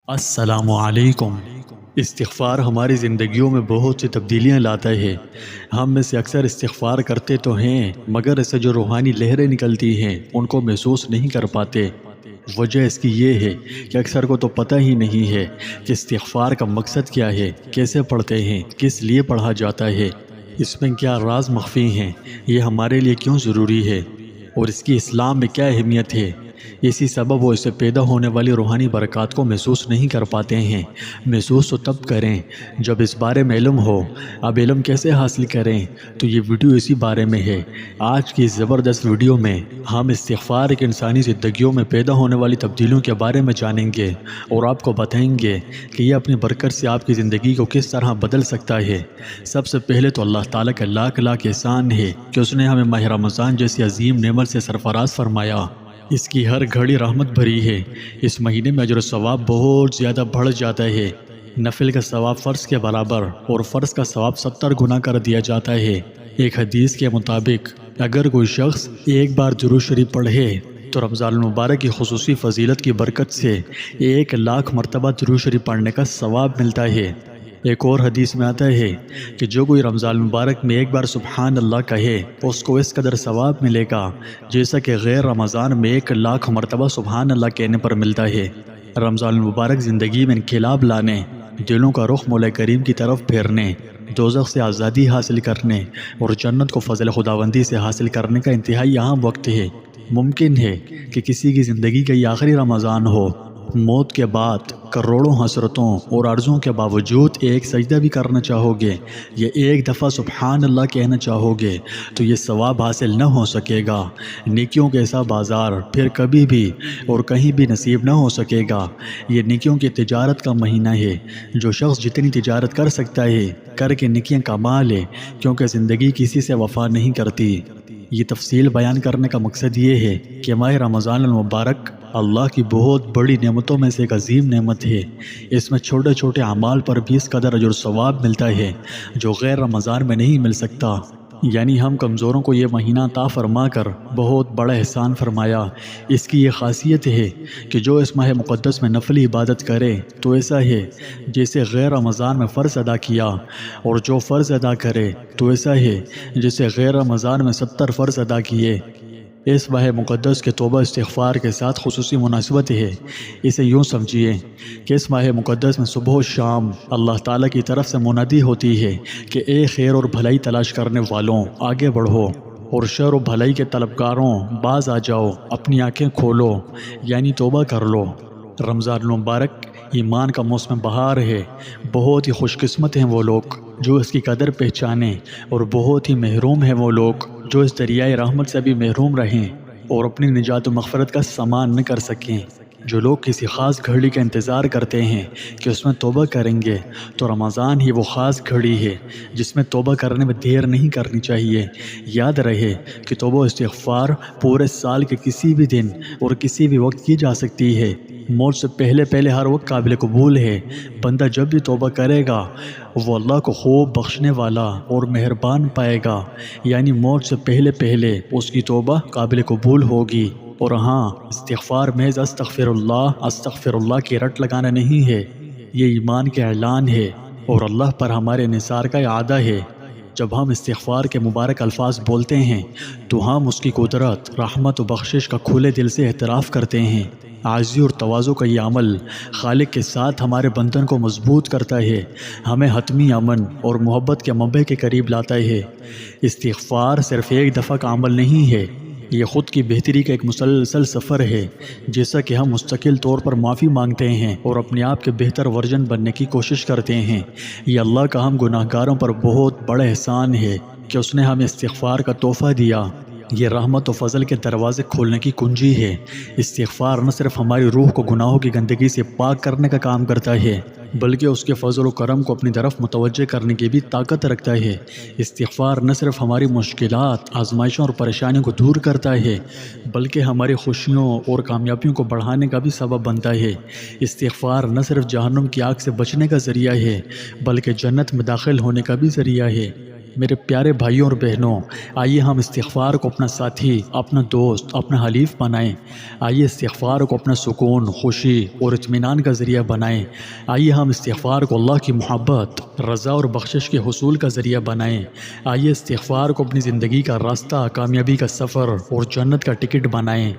السلام علیکم۔ استغفار ہماری زندگیوں میں بہت سی تبدیلیاں لاتا ہے۔ ہم میں سے اکثر استغفار کرتے تو ہیں مگر اس سے جو روحانی لہریں نکلتی ہیں ان کو محسوس نہیں کر پاتے۔ وجہ اس کی یہ ہے کہ اکثر کو تو پتہ ہی نہیں ہے کہ استغفار کا مقصد کیا ہے، کیسے پڑھتے ہیں، کس لیے پڑھا جاتا ہے، اس میں کیا راز مخفی ہیں، یہ ہمارے لیے کیوں ضروری ہے اور اس کی اسلام میں کیا اہمیت ہے۔ اسی سبب وہ اس سے پیدا ہونے والی روحانی برکات کو محسوس نہیں کر پاتے ہیں۔ محسوس تو تب کریں جب اس بارے میں علم ہو۔ اب علم کیسے حاصل کریں؟ تو یہ ویڈیو اسی بارے میں ہے۔ آج کی اس زبردست ویڈیو میں ہم استغفار کی انسانی زندگیوں میں پیدا ہونے والی تبدیلیوں کے بارے میں جانیں گے اور آپ کو بتائیں گے کہ یہ اپنی برکت سے آپ کی زندگی کو کس طرح بدل سکتا ہے۔ سب سے پہلے تو اللہ تعالیٰ کا لاکھ لاکھ احسان ہے کہ اس نے ہمیں ماہ رمضان جیسی عظیم نعمت سے سرفراز فرمایا۔ اس کی ہر گھڑی رحمت بھری ہے۔ اس مہینے میں اجر و ثواب بہت زیادہ بڑھ جاتا ہے۔ نفل کا ثواب فرض کے برابر اور فرض کا ثواب 70 گنا کر دیا جاتا ہے۔ ایک حدیث کے مطابق اگر کوئی شخص ایک بار درود شریف پڑھے تو رمضان المبارک کی خصوصی فضیلت کی برکت سے 1,00,000 مرتبہ درود شریف پڑھنے کا ثواب ملتا ہے۔ ایک اور حدیث میں آتا ہے کہ جو کوئی رمضان المبارک میں ایک بار سبحان اللہ کہے اس کو اس قدر ثواب ملے گا جیسا کہ غیر رمضان میں 1,00,000 مرتبہ سبحان اللہ کہنے پر ملتا ہے۔ رمضان المبارک زندگی میں انقلاب لانے، دلوں کا رخ مولا کریم کی طرف پھیرنے، دوزخ سے آزادی حاصل کرنے اور جنت کو فضل خداوندی سے حاصل کرنے کا انتہائی اہم وقت ہے۔ ممکن ہے کہ کسی کی زندگی کا یہ آخری رمضان ہو۔ موت کے بعد کروڑوں حسرتوں اور عرضوں کے باوجود ایک سجدہ بھی کرنا چاہو گے یا ایک دفعہ سبحان اللہ کہنا چاہو گے تو یہ ثواب حاصل نہ ہو سکے گا۔ نیکیوں کے ایسا بازار پھر کبھی بھی اور کہیں بھی نصیب نہ ہو سکے گا۔ یہ نیکیوں کی تجارت کا مہینہ ہے۔ جو شخص جتنی تجارت کر سکتا ہے کر کے نیکیاں کما لے، کیونکہ زندگی کسی سے وفا نہیں کرتی۔ یہ تفصیل بیان کرنے کا مقصد یہ ہے کہ ماہ رمضان المبارک اللہ کی بہت بڑی نعمتوں میں سے ایک عظیم نعمت ہے۔ اس میں چھوٹے چھوٹے اعمال پر بھی اس قدر اجر و ثواب ملتا ہے جو غیر رمضان میں نہیں مل سکتا۔ یعنی ہم کمزوروں کو یہ مہینہ عطا فرما کر بہت بڑا احسان فرمایا۔ اس کی یہ خاصیت ہے کہ جو اس ماہ مقدس میں نفلی عبادت کرے تو ایسا ہے جیسے غیر رمضان میں فرض ادا کیا، اور جو فرض ادا کرے تو ایسا ہے جیسے غیر رمضان میں 70 فرض ادا کیے۔ اس ماہ مقدس کے توبہ استغفار کے ساتھ خصوصی مناسبت ہے۔ اسے یوں سمجھیے کہ اس ماہ مقدس میں صبح و شام اللہ تعالیٰ کی طرف سے منادی ہوتی ہے کہ اے خیر اور بھلائی تلاش کرنے والوں آگے بڑھو، اور شر و بھلائی کے طلبگاروں باز آ جاؤ، اپنی آنکھیں کھولو، یعنی توبہ کر لو۔ رمضان المبارک ایمان کا موسم بہار ہے۔ بہت ہی خوش قسمت ہیں وہ لوگ جو اس کی قدر پہچانیں، اور بہت ہی محروم ہیں وہ لوگ جو اس دریائے رحمت سے بھی محروم رہیں اور اپنی نجات و مغفرت کا سامان نہ کر سکیں۔ جو لوگ کسی خاص گھڑی کا انتظار کرتے ہیں کہ اس میں توبہ کریں گے تو رمضان ہی وہ خاص گھڑی ہے جس میں توبہ کرنے میں دیر نہیں کرنی چاہیے۔ یاد رہے کہ توبہ استغفار پورے سال کے کسی بھی دن اور کسی بھی وقت کی جا سکتی ہے۔ موت سے پہلے پہلے ہر وقت قابل قبول ہے۔ بندہ جب بھی توبہ کرے گا وہ اللہ کو خوب بخشنے والا اور مہربان پائے گا، یعنی موت سے پہلے پہلے اس کی توبہ قابل قبول ہوگی۔ اور ہاں، استغفار محض استغفر اللہ کی رٹ لگانا نہیں ہے، یہ ایمان کا اعلان ہے اور اللہ پر ہمارے انحصار کا اعادہ ہے۔ جب ہم استغفار کے مبارک الفاظ بولتے ہیں تو ہم اس کی قدرت، رحمت و بخشش کا کھلے دل سے اعتراف کرتے ہیں۔ عاجزی اور تواضع کا یہ عمل خالق کے ساتھ ہمارے بندھن کو مضبوط کرتا ہے، ہمیں حتمی امن اور محبت کے منبع کے قریب لاتا ہے۔ استغفار صرف ایک دفعہ کا عمل نہیں ہے، یہ خود کی بہتری کا ایک مسلسل سفر ہے۔ جیسا کہ ہم مستقل طور پر معافی مانگتے ہیں اور اپنے آپ کے بہتر ورژن بننے کی کوشش کرتے ہیں، یہ اللہ کا ہم گناہ گاروں پر بہت بڑا احسان ہے کہ اس نے ہمیں استغفار کا تحفہ دیا۔ یہ رحمت و فضل کے دروازے کھولنے کی کنجی ہے۔ استغفار نہ صرف ہماری روح کو گناہوں کی گندگی سے پاک کرنے کا کام کرتا ہے بلکہ اس کے فضل و کرم کو اپنی طرف متوجہ کرنے کی بھی طاقت رکھتا ہے۔ استغفار نہ صرف ہماری مشکلات، آزمائشوں اور پریشانیوں کو دور کرتا ہے بلکہ ہماری خوشیوں اور کامیابیوں کو بڑھانے کا بھی سبب بنتا ہے۔ استغفار نہ صرف جہنم کی آگ سے بچنے کا ذریعہ ہے بلکہ جنت میں داخل ہونے کا بھی ذریعہ ہے۔ میرے پیارے بھائیوں اور بہنوں، آئیے ہم استغفار کو اپنا ساتھی، اپنا دوست، اپنا حلیف بنائیں۔ آئیے استغفار کو اپنا سکون، خوشی اور اطمینان کا ذریعہ بنائیں۔ آئیے ہم استغفار کو اللہ کی محبت، رضا اور بخشش کے حصول کا ذریعہ بنائیں۔ آئیے استغفار کو اپنی زندگی کا راستہ، کامیابی کا سفر اور جنت کا ٹکٹ بنائیں۔